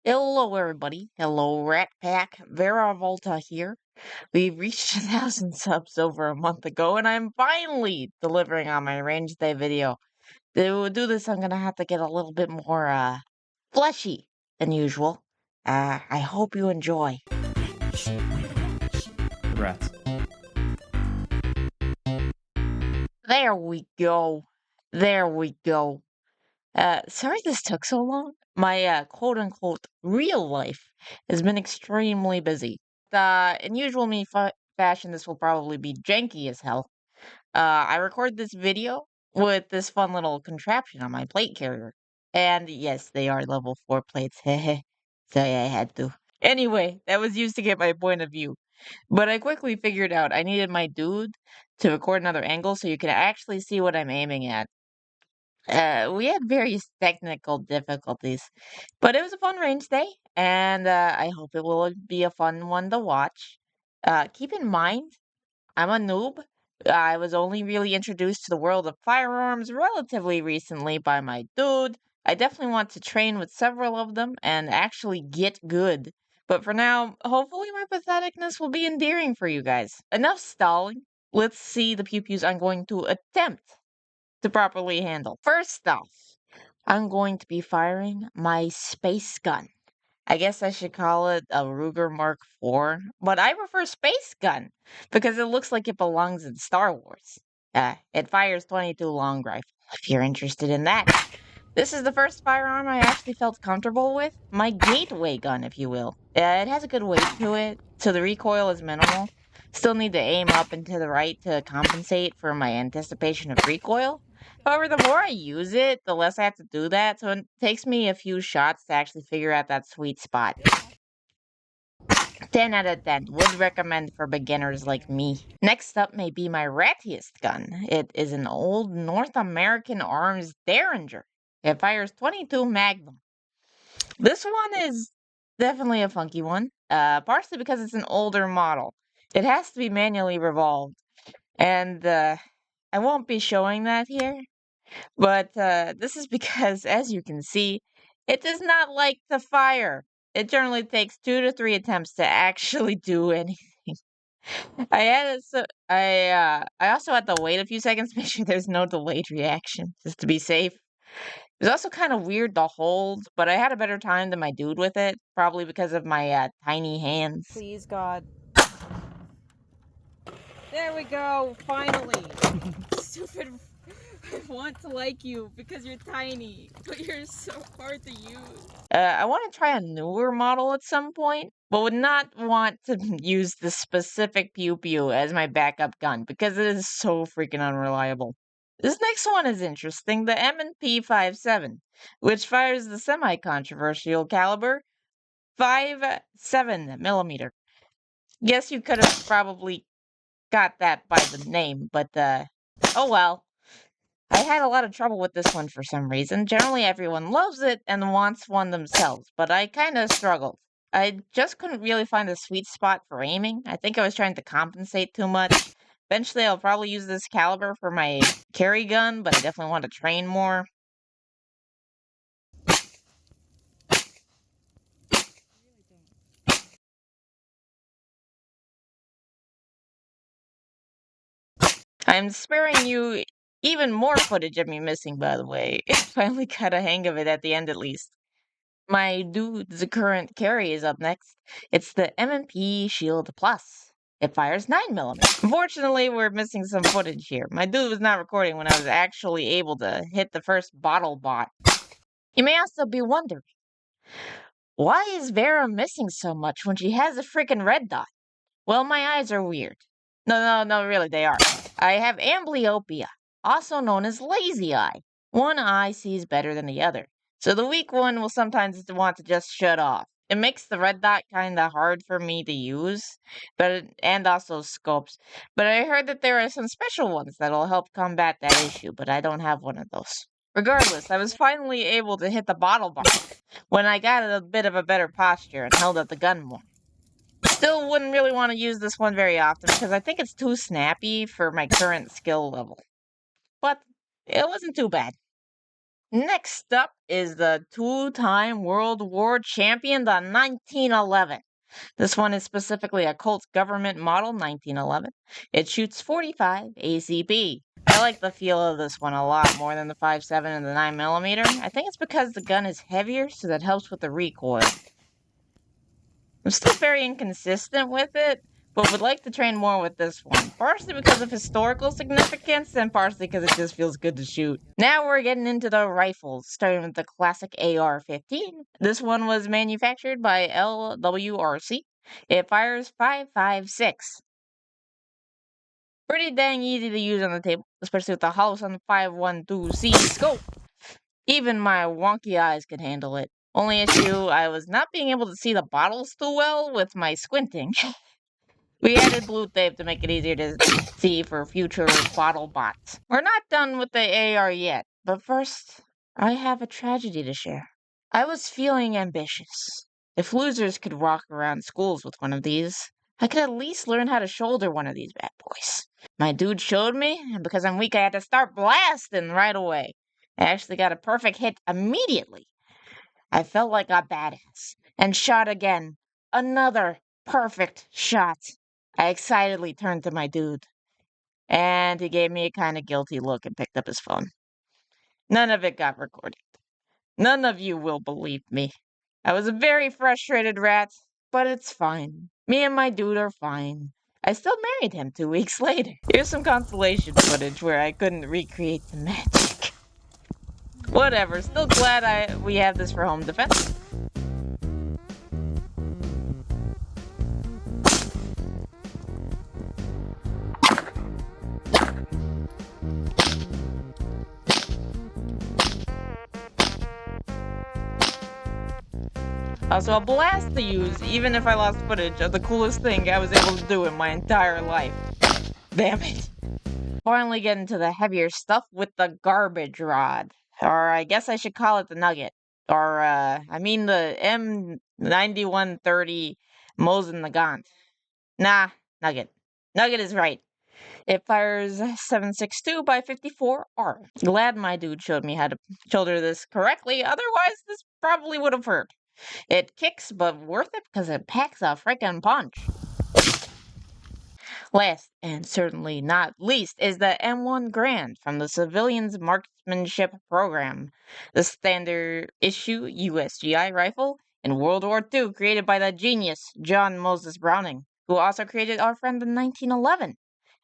Hello, everybody. Hello, Rat Pack. Vera Volta here. We reached 1,000 subs over a month ago, and I'm finally delivering on my range day video. To do this, I'm gonna have to get a little bit more, fleshy than usual. I hope you enjoy. Rats. There we go. There we go. Sorry this took so long. My quote-unquote real life has been extremely busy. In usual me fashion, this will probably be janky as hell. I record this video with this fun little contraption on my plate carrier. And yes, they are level 4 plates. Heh. So yeah, I had to. Anyway, that was used to get my point of view. But I quickly figured out I needed my dude to record another angle so you can actually see what I'm aiming at. We had various technical difficulties, but it was a fun range day, and I hope it will be a fun one to watch. Keep in mind, I'm a noob. I was only really introduced to the world of firearms relatively recently by my dude. I definitely want to train with several of them and actually get good. But for now, hopefully my patheticness will be endearing for you guys. Enough stalling. Let's see the pew-pews I'm going to attempt to properly handle. First off, I'm going to be firing my space gun. I guess I should call it a Ruger Mark IV, but I prefer space gun because it looks like it belongs in Star Wars. It fires 22 long rifle, if you're interested in that. This is the first firearm I actually felt comfortable with. My gateway gun, if you will. It has a good weight to it, so the recoil is minimal. Still need to aim up and to the right to compensate for my anticipation of recoil. However, the more I use it, the less I have to do that, so it takes me a few shots to actually figure out that sweet spot. 10 out of 10. Would recommend for beginners like me. Next up may be my rattiest gun. It is an old North American Arms derringer. It fires 22 Magnum. This one is definitely a funky one, partially because it's an older model. It has to be manually revolved, and I won't be showing that here, but this is because, as you can see, it does not like to fire. It generally takes 2 to 3 attempts to actually do anything. I also had to wait a few seconds to make sure there's no delayed reaction, just to be safe. It was also kind of weird to hold, but I had a better time than my dude with it, probably because of my tiny hands. Please, God. There we go, finally. Stupid. I want to like you because you're tiny, but you're so hard to use. I want to try a newer model at some point, but would not want to use the specific Pew Pew as my backup gun because it is so freaking unreliable. This next one is interesting, the M&P 57, which fires the semi-controversial caliber 5.7 millimeter. Guess you could have probably got that by the name, but oh well. I had a lot of trouble with this one for some reason. Generally, everyone loves it and wants one themselves, but I kind of struggled. I just couldn't really find a sweet spot for aiming. I think I was trying to compensate too much. Eventually, I'll probably use this caliber for my carry gun, but I definitely want to train more. I'm sparing you even more footage of me missing, by the way. Finally got a hang of it at the end, at least. My dude's current carry is up next. It's the M&P Shield Plus. It fires 9mm. Unfortunately, we're missing some footage here. My dude was not recording when I was actually able to hit the first bottle bot. You may also be wondering, why is Vera missing so much when she has a freaking red dot? Well, my eyes are weird. No, really, they are. I have amblyopia, also known as lazy eye. One eye sees better than the other, so the weak one will sometimes want to just shut off. It makes the red dot kinda hard for me to use, and also scopes. But I heard that there are some special ones that'll help combat that issue, but I don't have one of those. Regardless, I was finally able to hit the bottle bar when I got a bit of a better posture and held up the gun more. Still wouldn't really want to use this one very often because I think it's too snappy for my current skill level. But it wasn't too bad. Next up is the two-time World War champion, the 1911. This one is specifically a Colt government model 1911. It shoots 45 ACP. I like the feel of this one a lot more than the 5.7 and the 9mm. I think it's because the gun is heavier, so that helps with the recoil. I'm still very inconsistent with it, but would like to train more with this one, partially because of historical significance and partially because it just feels good to shoot. Now we're getting into the rifles, starting with the classic AR-15. This one was manufactured by LWRC. It fires 5.56. Pretty dang easy to use on the table, especially with the house on the 5.12C scope. Even my wonky eyes could handle it. Only issue, I was not being able to see the bottles too well with my squinting. We added blue tape to make it easier to see for future bottle bots. We're not done with the AR yet, but first, I have a tragedy to share. I was feeling ambitious. If losers could walk around schools with one of these, I could at least learn how to shoulder one of these bad boys. My dude showed me, and because I'm weak, I had to start blasting right away. I actually got a perfect hit immediately. I felt like a badass, and shot again. Another perfect shot. I excitedly turned to my dude, and he gave me a kind of guilty look and picked up his phone. None of it got recorded. None of you will believe me. I was a very frustrated rat, but it's fine. Me and my dude are fine. I still married him 2 weeks later. Here's some consolation footage where I couldn't recreate the magic. Whatever, still glad we have this for home defense. Also, a blast to use, even if I lost footage of the coolest thing I was able to do in my entire life. Damn it. Finally getting to the heavier stuff with the garbage rod. Or I guess I should call it the nugget. Or, I mean the M9130 Mosin Nagant. Nah, nugget. Nugget is right. It fires 7.62 by 54R. Glad my dude showed me how to shoulder this correctly, otherwise this probably would have hurt. It kicks, but worth it because it packs a frickin' punch. Last, and certainly not least, is the M1 Grand from the Civilians Marksmanship Program, the standard issue USGI rifle in World War II created by the genius John Moses Browning, who also created our friend in 1911.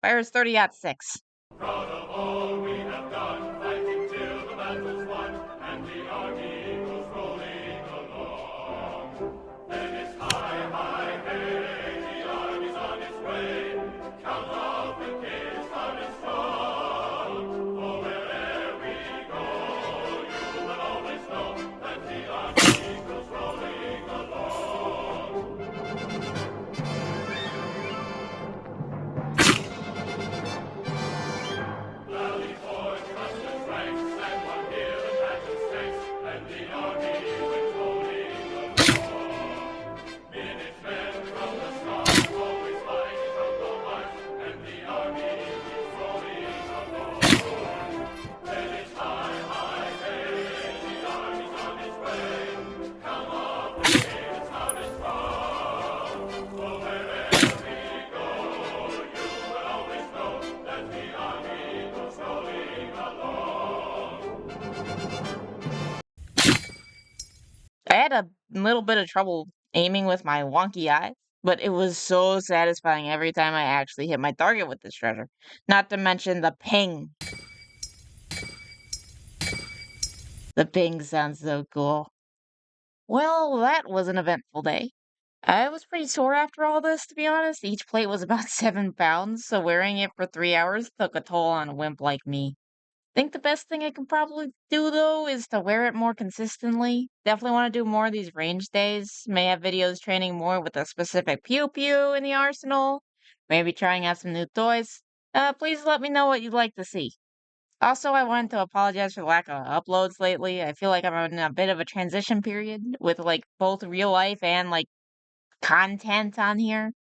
Fires 30-06. Proud of all we have done, fighting till the battle's won, and the army goes rolling along. Then it's high, high, hey, the army's on its way. Count off the kids, hard and strong. For wherever we go, you will always know that the army goes rolling along. Valley Ford, trusted ranks, and one hill and battle stakes, and the army went rolling along. Minutemen from the start, always fighting from the heart, and the army keeps rolling along. Then it's high, high, hey, the army's on its way. Come on, it's hard and strong. For wherever we go, you will always know that the army goes rolling along. I had a little bit of trouble aiming with my wonky eyes, but it was so satisfying every time I actually hit my target with this treasure. Not to mention the ping. The ping sounds so cool. Well, that was an eventful day. I was pretty sore after all this, to be honest. Each plate was about 7 pounds, so wearing it for 3 hours took a toll on a wimp like me. Think the best thing I can probably do though is to wear it more consistently. Definitely want to do more of these range days. May have videos training more with a specific pew pew in the arsenal. Maybe trying out some new toys. Please let me know what you'd like to see. Also, I wanted to apologize for the lack of uploads lately. I feel like I'm in a bit of a transition period with like both real life and like content on here.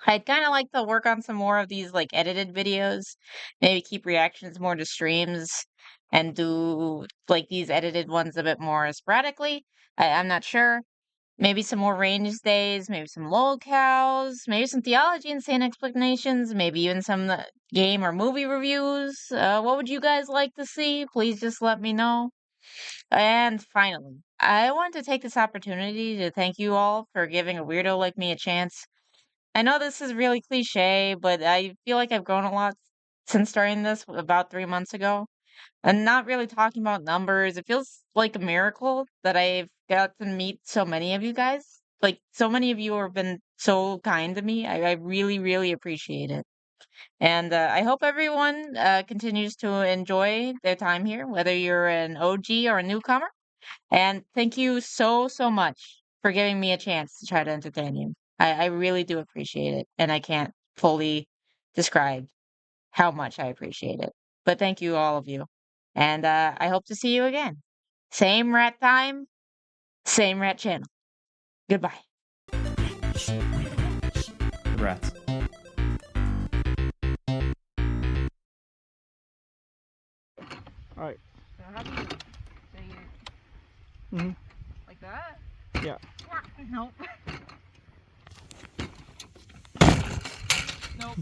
I'd kind of like to work on some more of these like edited videos. Maybe keep reactions more to streams. and do like these edited ones a bit more sporadically. I'm not sure. Maybe some more range days, maybe some locales, maybe some theology insane explanations, maybe even some game or movie reviews. What would you guys like to see? Please just let me know. And finally, I want to take this opportunity to thank you all for giving a weirdo like me a chance. I know this is really cliche, but I feel like I've grown a lot since starting this about 3 months ago. And not really talking about numbers, it feels like a miracle that I've got to meet so many of you guys. Like, so many of you have been so kind to me. I really, really appreciate it. And I hope everyone continues to enjoy their time here, whether you're an OG or a newcomer. And thank you so, so much for giving me a chance to try to entertain you. I really do appreciate it. And I can't fully describe how much I appreciate it. But thank you, all of you. And I hope to see you again. Same rat time, same rat channel. Goodbye. Rats. Alright. So how do you say it? Mm-hmm. Like that? Yeah. Nope. Nope.